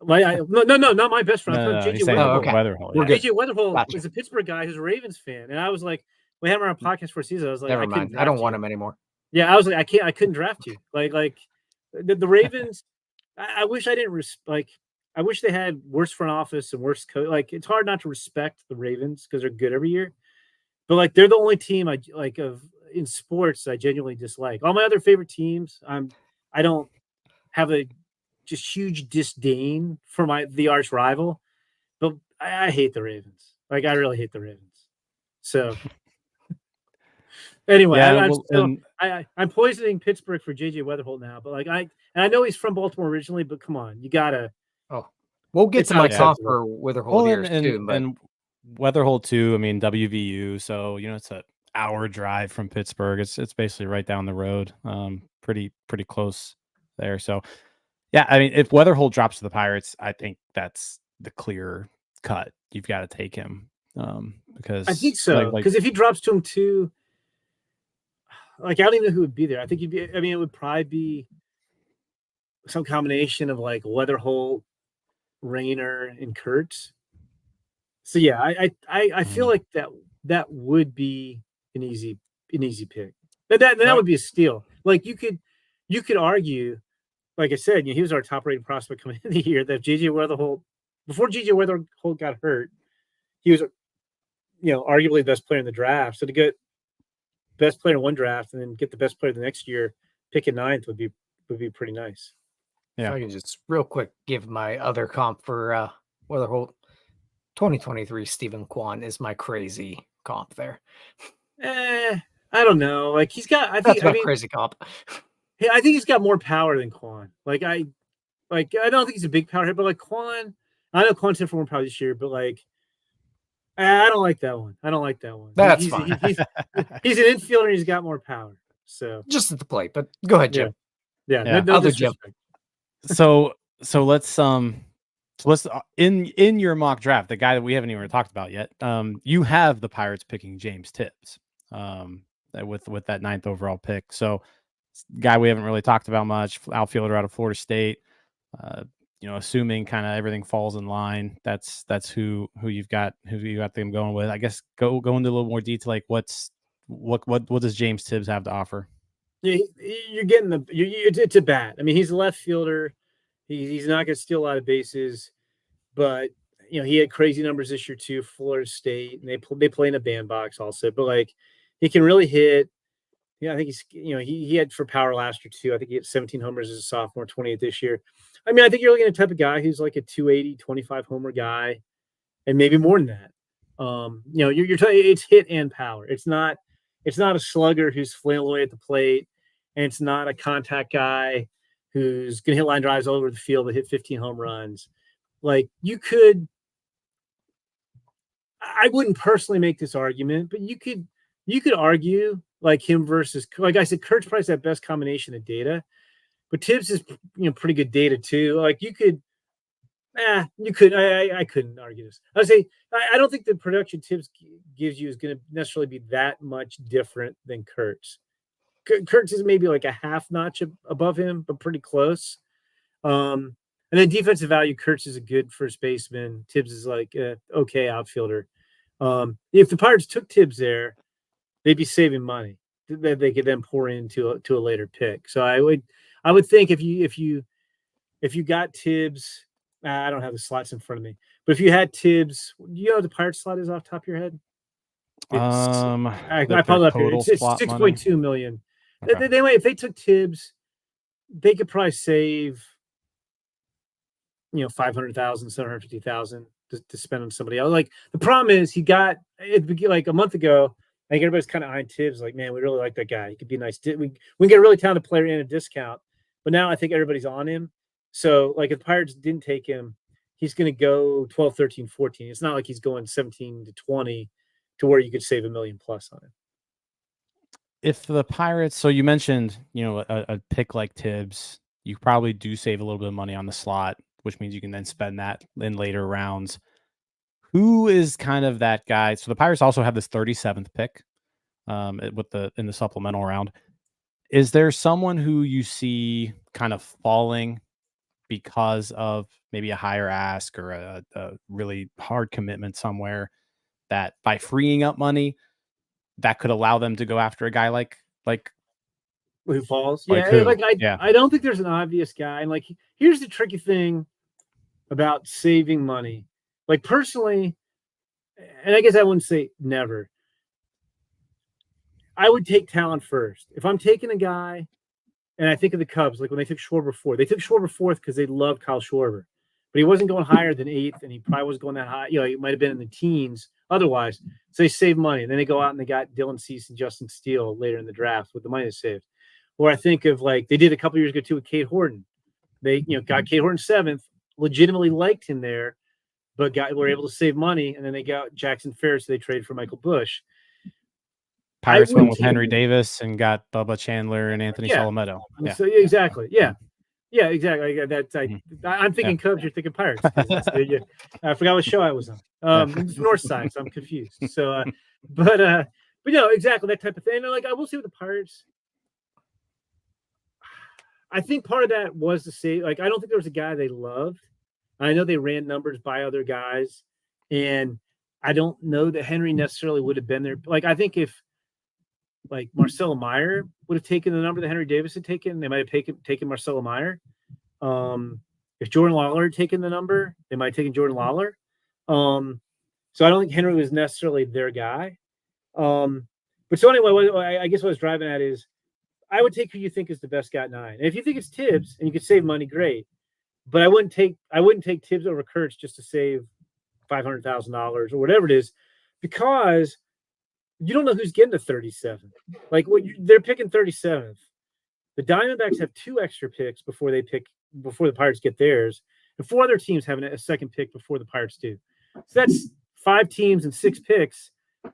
No, not my best friend. I'm JJ Wetherholt.
Wetherholt.
We're good.
JJ Wetherholt
Gotcha.
is a Pittsburgh guy who's a Ravens fan, and I was like, we had him on our podcast for a season. I was like,
Never mind. I don't want him anymore.
Yeah, I was like, I couldn't draft you. The Ravens. I wish I didn't I wish they had worse front office and worse coach. It's hard not to respect the Ravens because they're good every year, but they're the only team in sports I genuinely dislike. All my other favorite teams, I don't have a just huge disdain for the arch rival, but I hate the Ravens. I really hate the Ravens. So Anyway,
Yeah,
I'm
well,
still I'm poisoning Pittsburgh for JJ Weatherholt now, but like I know he's from Baltimore originally, but come on, you gotta.
Oh, we'll get
It's
to
not
my comp
acceptable.
for Witherhold
well,
here soon, but
and Weatherhold too. I mean, WVU, so it's a hour drive from Pittsburgh. It's basically right down the road. Pretty close there. So yeah, I mean, if Weatherhold drops to the Pirates, I think that's the clear cut. You've got to take him. Because
I think so. Because if he drops to him too, like I don't even know who would be there. I think he'd be. I mean, it would probably be some combination of like Weatherholt, Rayner, and Kurtz. So yeah, I feel like that would be an easy pick. That would be a steal. Like you could argue, like I said, he was our top rated prospect coming into the year. That JJ Weatherholt, before JJ Weatherholt got hurt, he was arguably the best player in the draft. So to get best player in one draft and then get the best player the next year, picking ninth would be pretty nice.
Yeah. If I can just real quick give my other comp for Weatherholt. 2023 Stephen Kwan is my crazy comp there.
I don't know. Like he's got,
That's my crazy comp.
I think he's got more power than Kwan. I don't think he's a big power hit, but like Kwan, I know Kwan's hit for more power this year, but like I don't like that one.
That's fine.
He's an infielder and he's got more power. So
just at the plate, but go ahead, Jim.
Yeah. No disrespect.
So let's in your mock draft, the guy that we haven't even talked about yet, you have the Pirates picking James Tibbs, with that 9th overall pick. So guy we haven't really talked about much, outfielder out of Florida State. Assuming kind of everything falls in line, that's who you got them going with. I guess go into a little more detail. Like what does James Tibbs have to offer?
Yeah, you're getting it's a bat. I mean, he's a left fielder. He's not going to steal a lot of bases, but he had crazy numbers this year too. Florida State, and they play in a bandbox also. But like, he can really hit. Yeah, I think he's he had for power last year too. I think he had 17 homers as a sophomore, 28 this year. I mean, I think you're looking at a type of guy who's like a 280, 25 homer guy, and maybe more than that. You're talking it's hit and power. It's not a slugger who's flailing away at the plate, and it's not a contact guy who's going to hit line drives all over the field that hit 15 home runs. Like I wouldn't personally make this argument, but you could argue like him versus, like I said, Kurt's probably that best combination of data, but Tibbs is pretty good data too. Like you could. I couldn't argue this. I would say I don't think the production Tibbs gives you is going to necessarily be that much different than Kurt's. Kurtz is maybe like a half notch above him, but pretty close. And then defensive value, Kurtz is a good first baseman. Tibbs is like okay outfielder. If the Pirates took Tibbs there, they'd be saving money that they could then pour into a later pick. So I would think if you got Tibbs. I don't have the slots in front of me, but if you had Tibbs, you know what the Pirates slot is off the top of your head?
I
pulled up here. It's 6.2 million. Okay. They might, if they took Tibbs, they could probably save, 500,000, 750,000 to spend on somebody else. Like the problem is he got it like a month ago. I think everybody's kind of eyeing Tibbs. Like, man, we really like that guy. He could be nice. We can get a really talented player in a discount, but now I think everybody's on him. So, like, if the Pirates didn't take him, he's going to go 12, 13, 14. It's not like he's going 17 to 20 to where you could save $1 million plus on him.
If the Pirates, so you mentioned, a pick like Tibbs, you probably do save a little bit of money on the slot, which means you can then spend that in later rounds. Who is kind of that guy? So the Pirates also have this 37th pick in the supplemental round. Is there someone who you see kind of falling because of maybe a higher ask or a really hard commitment somewhere, that by freeing up money that could allow them to go after a guy like
who falls?
Yeah.
I don't think there's an obvious guy. And like, here's the tricky thing about saving money. Like personally, and I guess I wouldn't say never, I would take talent first. If I'm taking a guy, and I think of the Cubs, like when they took Schwarber 4th. They took Schwarber 4th because they loved Kyle Schwarber. But he wasn't going higher than 8th, and he probably wasn't going that high. He might have been in the teens otherwise. So they save money. And then they go out and they got Dylan Cease and Justin Steele later in the draft with the money they saved. Or I think of like they did a couple years ago too with Cade Horton. They got Cade Horton 7th, legitimately liked him there, but were able to save money. And then they got Jackson Ferris. So they traded for Michael Bush.
Pirates went with Henry Davis and got Bubba Chandler and Anthony Solometo.
Yeah. So exactly. Yeah. Yeah, exactly. I'm thinking Cubs. You're thinking Pirates. I forgot what show I was on. It's North Side, so I'm confused. So, but exactly that type of thing. And like I will say with the Pirates, I think part of that was to say, like, I don't think there was a guy they loved. I know they ran numbers by other guys, and I don't know that Henry necessarily would have been there. Like, I think if like Marcelo Meyer would have taken the number that Henry Davis had taken, they might have taken Marcelo Meyer. If Jordan Lawler had taken the number, they might have taken Jordan Lawler. So I don't think Henry was necessarily their guy. But so anyway, I guess what I was driving at is I would take who you think is the best guy at 9. And if you think it's Tibbs and you could save money, great. But I wouldn't take Tibbs over Kurtz just to save $500,000 or whatever it is, because you don't know who's getting to 37. Like they're picking 37th. The Diamondbacks have 2 extra picks before the Pirates get theirs, and 4 other teams have a second pick before the Pirates do. So that's 5 teams and 6 picks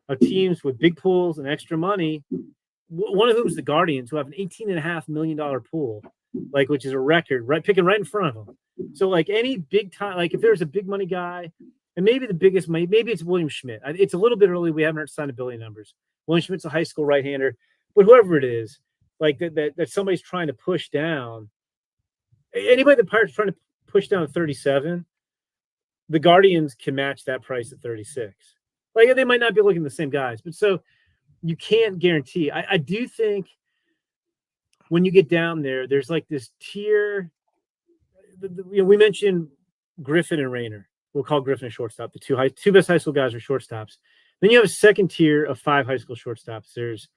of teams with big pools and extra money. One of whom is the Guardians, who have an $18.5 million pool, like, which is a record, right? Picking right in front of them. So like any big time, like if there's a big money guy, and maybe the biggest money, maybe it's William Schmidt. It's a little bit early. We haven't signed ability numbers. William Schmidt's a high school right-hander, but whoever it is, like that somebody's trying to push down. Anybody the Pirates trying to push down to 37, the Guardians can match that price at 36. Like they might not be looking at the same guys, but so you can't guarantee. I do think when you get down there, there's like this tier. We mentioned Griffin and Rayner. We'll call Griffin a shortstop. The two best high school guys are shortstops. Then you have a second tier of 5 high school shortstops. There's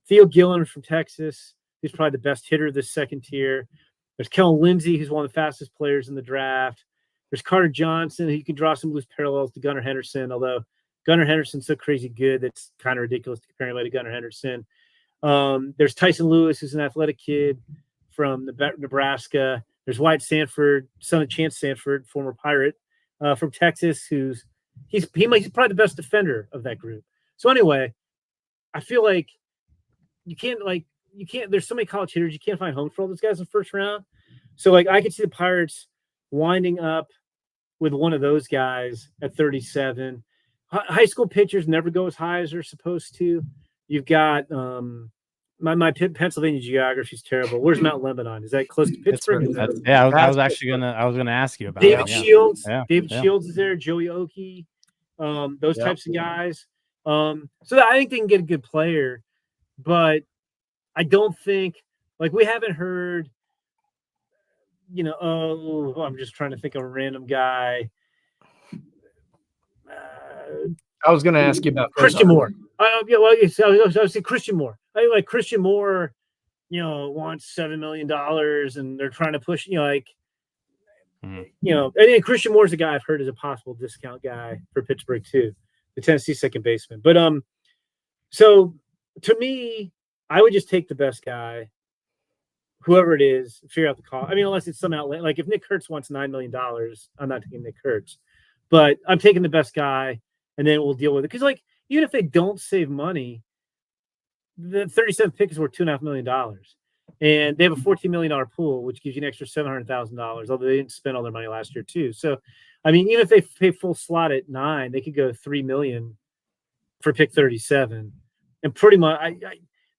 Theo Gillen from Texas. He's probably the best hitter of this second tier. There's Kellen Lindsay, who's one of the fastest players in the draft. There's Carter Johnson, who you can draw some loose parallels to Gunnar Henderson, although Gunnar Henderson's so crazy good that's kind of ridiculous to compare anybody to Gunnar Henderson. There's Tyson Lewis, who's an athletic kid from Nebraska. There's Wyatt Sanford, son of Chance Sanford, former Pirate, from Texas, he's probably the best defender of that group. So anyway, I feel like you can't there's so many college hitters, you can't find homes for all those guys in the first round. So like I could see the Pirates winding up with one of those guys at 37. High school pitchers never go as high as they're supposed to. You've got my Pennsylvania geography is terrible. Where's Mount Lebanon? Is that close to Pittsburgh?
I was actually gonna ask you about
David Shields.
Yeah.
David Shields is there. Joey Oki, those types of guys. So I think they can get a good player, but I don't think we haven't heard. I'm just trying to think of a random guy.
I was going to ask you about
Christian Moore. I was saying Christian Moore. I think like Christian Moore, wants $7 million, and they're trying to push, and Christian Moore's a guy I've heard is a possible discount guy for Pittsburgh too, the Tennessee second baseman. But so to me, I would just take the best guy, whoever it is, figure out the cost. I mean, unless it's some outlet, like if Nick Kurtz wants $9 million, I'm not taking Nick Kurtz, but I'm taking the best guy, and then we'll deal with it. Because even if they don't save money, the 37th pick is worth $2.5 million, and they have a $14 million pool, which gives you an extra $700,000. Although they didn't spend all their money last year too. So, I mean, even if they pay full slot at 9, they could go $3 million for pick 37, and pretty much,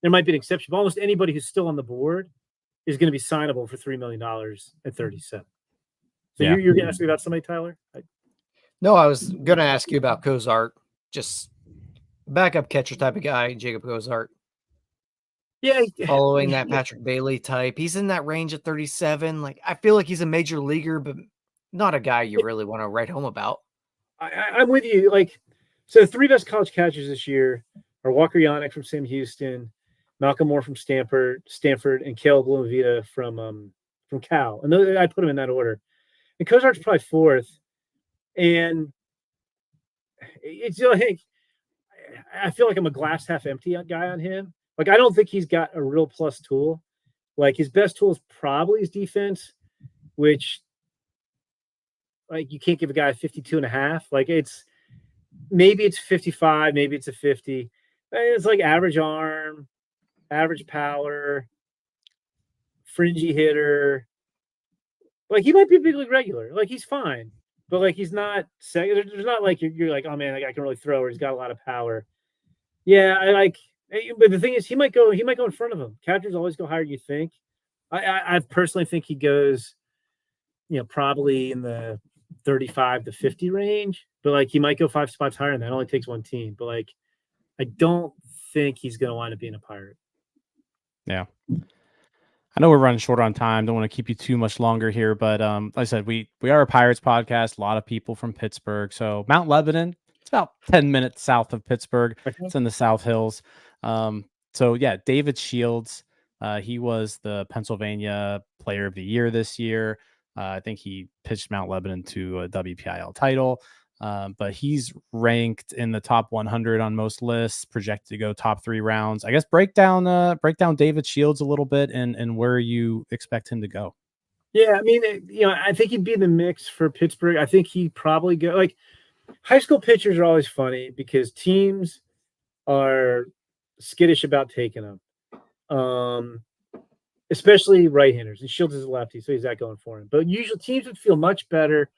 there might be an exception, but almost anybody who's still on the board is going to be signable for $3 million at 37. So you're going to ask me about somebody, Tyler?
No, I was going to ask you about Cozart, just backup catcher type of guy, Jacob Cozart.
Yeah.
Following that Patrick Bailey type. He's in that range at 37. Like, I feel like he's a major leaguer, but not a guy you really want to write home about.
I'm with you. So the 3 best college catchers this year are Walker Yannick from Sam Houston, Malcolm Moore from Stanford, and Caleb Lumavita from Cal. And I put them in that order. And Cozart's probably 4th. And it's like I feel like I'm a glass half empty guy on him. Like, I don't think he's got a real plus tool. Like, his best tool is probably his defense, which, like, you can't give a guy a 52.5. Like, maybe it's 55, maybe it's a 50. It's like average arm, average power, fringy hitter. Like, he might be a big league regular. Like, he's fine, but like, he's not. There's not like you're like, oh man, that guy can really throw, or he's got a lot of power. Yeah, I like. But the thing is, he might go in front of him. Catchers always go higher than you think. I personally think he goes, probably in the 35 to 50 range, but like, he might go 5 spots higher, and that only takes one team. But like, I don't think he's going to wind up being a Pirate.
Yeah. I know we're running short on time. Don't want to keep you too much longer here, but like I said, we are a Pirates podcast. A lot of people from Pittsburgh. So Mount Lebanon, it's about 10 minutes south of Pittsburgh. It's in the South Hills. So yeah, David Shields, he was the Pennsylvania Player of the Year this year. I think he pitched Mount Lebanon to a WPIL title. But he's ranked in the top 100 on most lists, projected to go top 3 rounds. I guess break down David Shields a little bit and where you expect him to go.
Yeah, I mean, I think he'd be in the mix for Pittsburgh. I think he'd probably go. Like, high school pitchers are always funny because teams are skittish about taking them, especially right-handers. And Shields is a lefty, so he's that going for him. But usually teams would feel much better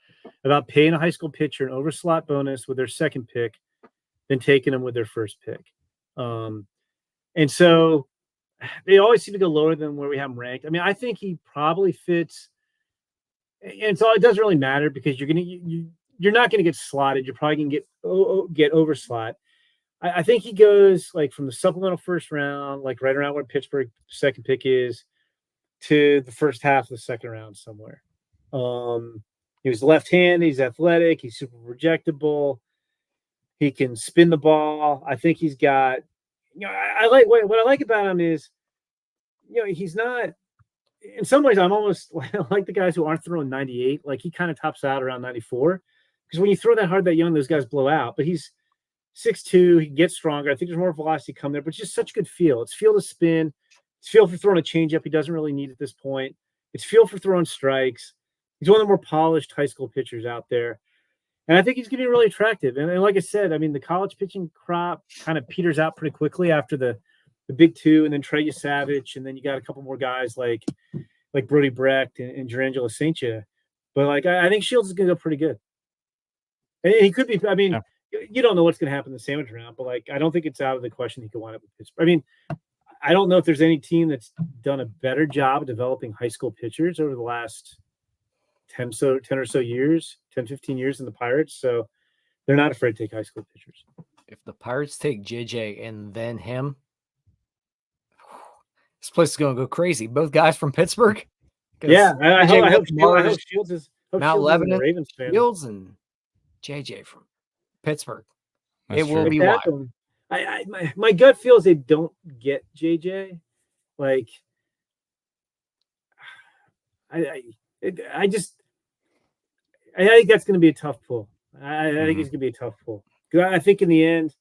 about paying a high school pitcher an overslot bonus with their second pick than taking them with their first pick. And so they always seem to go lower than where we have him ranked. I mean, I think he probably fits. And so it doesn't really matter because you're not going to get slotted. You're probably going to get overslot. I think he goes like from the supplemental first round, like right around where Pittsburgh second pick is, to the first half of the second round somewhere. He was left-handed. He's athletic. He's super projectable. He can spin the ball. I think he's got, I like what I like about him is, he's not. In some ways, I'm almost like the guys who aren't throwing 98. Like, he kind of tops out around 94 because when you throw that hard that young, those guys blow out. But he's 6'2". He gets stronger. I think there's more velocity coming there, but it's just such a good feel. It's feel to spin. It's feel for throwing a changeup he doesn't really need at this point. It's feel for throwing strikes. He's one of the more polished high school pitchers out there. And I think he's going to be really attractive. And like I said, I mean, the college pitching crop kind of peters out pretty quickly after the big two, and then Trey Savage, and then you got a couple more guys like Brody Brecht and Jerangelo Saintia. But like, I think Shields is going to go pretty good. And he could be, I mean, you don't know what's going to happen in the sandwich round, but like, I don't think it's out of the question he could wind up with Pittsburgh. I mean, I don't know if there's any team that's done a better job of developing high school pitchers over the last 10 or so years, 10, 15 years than the Pirates. So they're not afraid to take high school pitchers.
If the Pirates take JJ and then him, this place is going to go crazy. Both guys from Pittsburgh.
Yeah, I hope Shields is
Mount Lebanon,
Ravens fan.
Shields and JJ from Pittsburgh.
That's
will
true.
be wild.
My gut feels they don't get JJ. Like, I think that's going to be a tough pull. I think it's going to be a tough pull. I think in the end,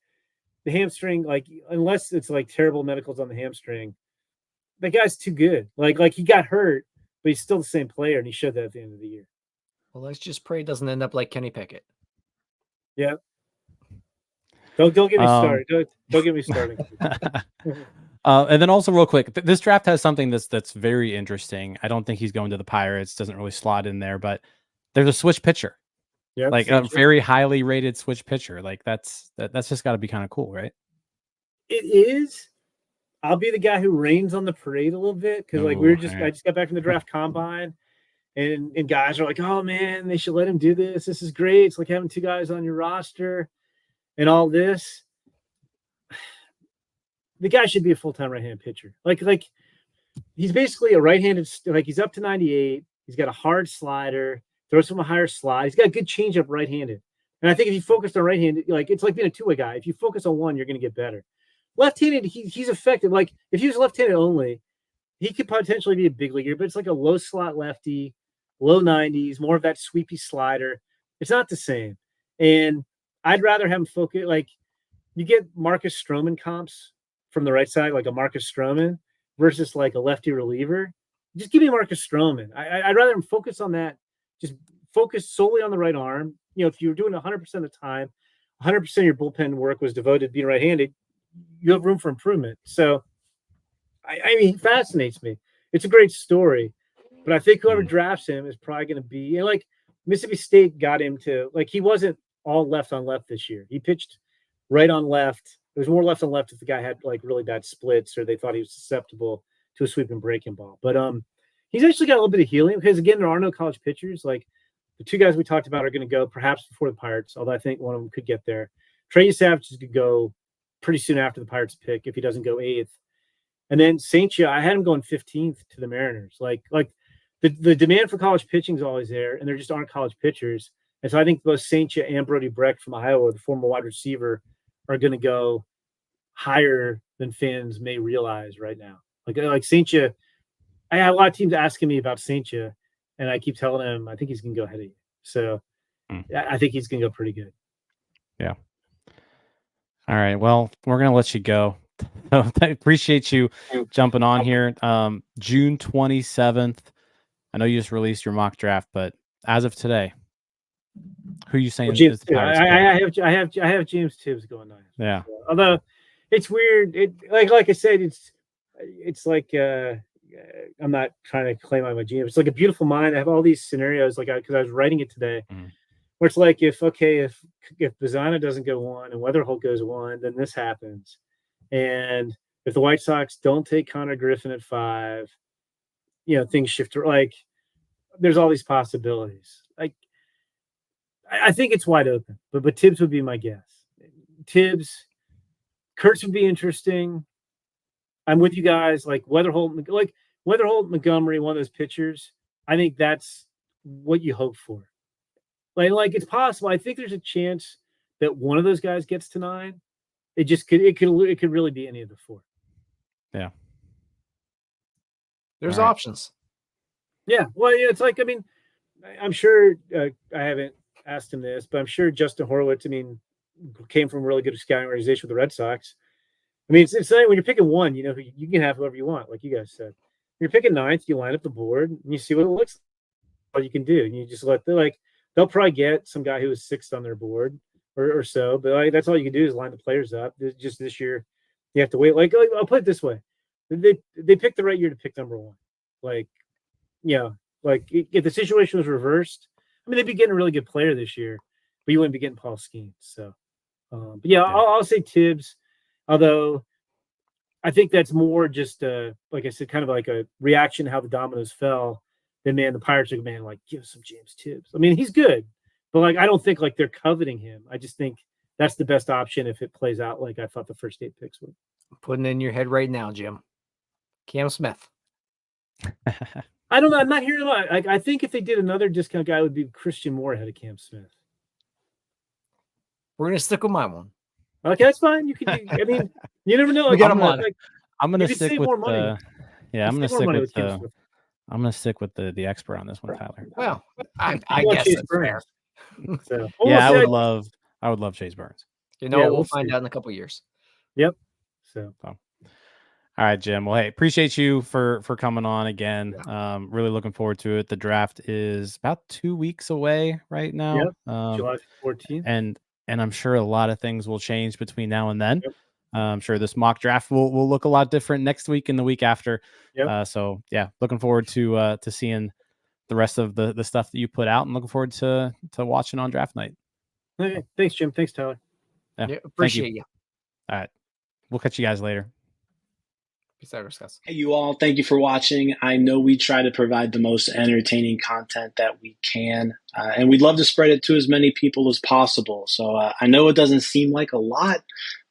the hamstring, like, unless it's like terrible medicals on the hamstring, that guy's too good. Like he got hurt, but he's still the same player, and he showed that at the end of the year.
Well, let's just pray it doesn't end up like Kenny Pickett.
Yeah. Don't get me started. Don't get me started.
And then also real quick, this draft has something that's very interesting. I don't think he's going to the Pirates. Doesn't really slot in there, but there's a switch pitcher.
Yeah,
like a very highly rated switch pitcher. Like that's just got to be kind of cool, right?
It is. I'll be the guy who rains on the parade a little bit because I just got back from the draft combine, and guys are like, "Oh man, they should let him do this. This is great. It's like having two guys on your roster, and all this." The guy should be a full-time right-handed pitcher. Like he's basically a right-handed. Like, he's up to 98. He's got a hard slider. Throws from a higher slide. He's got a good changeup right-handed. And I think if you focus on right-handed, like, it's like being a two-way guy. If you focus on one, you're going to get better. Left-handed, he's effective. Like, if he was left-handed only, he could potentially be a big leaguer, but it's like a low slot lefty, low 90s, more of that sweepy slider. It's not the same. And I'd rather have him focus. Like you get Marcus Stroman comps from the right side, like a Marcus Stroman versus like a lefty reliever. Just give me Marcus Stroman. I'd rather him focus on that. Just focus solely on the right arm. You know, if you were doing 100% of the time, 100% of your bullpen work was devoted to being right-handed, you have room for improvement. So, I mean, he fascinates me. It's a great story, but I think whoever drafts him is probably going to be, and like Mississippi State got him to, like, he wasn't all left on left this year. He pitched right on left. There was more left on left if the guy had like really bad splits or they thought he was susceptible to a sweeping breaking ball. But he's actually got a little bit of healing because, again, there are no college pitchers. Like the two guys we talked about are going to go perhaps before the Pirates, although I think one of them could get there. Trey Savage could go pretty soon after the Pirates pick if he doesn't go 8th. And then Saintia, I had him going 15th to the Mariners. Like the demand for college pitching is always there, and there just aren't college pitchers. And so I think both Saintia and Brody Brecht from Iowa, the former wide receiver, are going to go higher than fans may realize right now. Like Saintia, I had a lot of teams asking me about Saintia, and I keep telling them I think he's going to go ahead of you. So I think he's going to go pretty good.
Yeah. All right. Well, we're going to let you go. So I appreciate you jumping on here. June 27th. I know you just released your mock draft, but as of today, who are you saying is the Pirates?
I have James Tibbs going 9th.
Yeah.
So, although it's weird, like I said, it's like I'm not trying to claim I'm a genius. It's like a beautiful mind. I have all these scenarios, like because I was writing it today, where it's like if Bazzana doesn't go 1 and Weatherholt goes 1, then this happens. And if the White Sox don't take Connor Griffin at 5, things shift. Like there's all these possibilities. Like I think it's wide open, but Tibbs would be my guess. Tibbs, Kurtz would be interesting. I'm with you guys. Like Weatherholt, Montgomery, one of those pitchers. I think that's what you hope for. Like it's possible. I think there's a chance that one of those guys gets to 9. It could really be any of the 4.
Yeah.
There's options.
Yeah. Well, it's like, I mean, I'm sure I haven't asked him this, but I'm sure Justin Horowitz, came from a really good scouting organization with the Red Sox. I mean, it's like when you're picking 1, you can have whoever you want, like you guys said. When you're picking 9th, you line up the board and you see what it looks like, what you can do. And you just they'll probably get some guy who was 6th on their board or so, but that's all you can do is line the players up. Just this year, you have to wait. Like I'll put it this way. They picked the right year to pick number 1. If the situation was reversed, they'd be getting a really good player this year, but you wouldn't be getting Paul Skenes. So, but yeah, I'll say Tibbs, although I think that's more just, like I said, kind of like a reaction to how the dominoes fell. Then, the Pirates are, give us some James Tibbs. He's good, but, I don't think, they're coveting him. I just think that's the best option if it plays out like I thought the first 8 picks would.
I'm putting it in your head right now, Jim. Cam Smith.
I don't know. I'm not hearing a lot. I think if they did another discount guy, it would be Christian Moore ahead of Cam Smith.
We're going to stick with my one.
Okay, that's fine. You can. You never know.
I'm going to stick with the. Yeah, I'm going to stick with the expert on this one, Tyler.
Well, I guess that's fair.
So,
yeah, I would love Chase Burns.
We'll find out in a couple of years.
Yep. So.
All right, Jim. Well, hey, appreciate you for coming on again. Really looking forward to it. The draft is about 2 weeks away right now.
Yep. July 14th.
And I'm sure a lot of things will change between now and then.
Yep.
I'm sure this mock draft will look a lot different next week and the week after.
Yep.
So yeah, looking forward to seeing the rest of the stuff that you put out, and looking forward to watching on draft night.
Okay. Thanks, Jim. Thanks, Tyler.
Yeah, appreciate you.
All right. We'll catch you guys later.
Peace out, Discuss.
Hey, you all. Thank you for watching. I know we try to provide the most entertaining content that we can, and we'd love to spread it to as many people as possible. So I know it doesn't seem like a lot,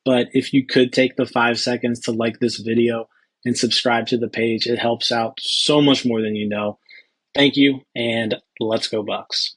but if you could take the 5 seconds to like this video and subscribe to the page, it helps out so much more than you know. Thank you, and let's go Bucks.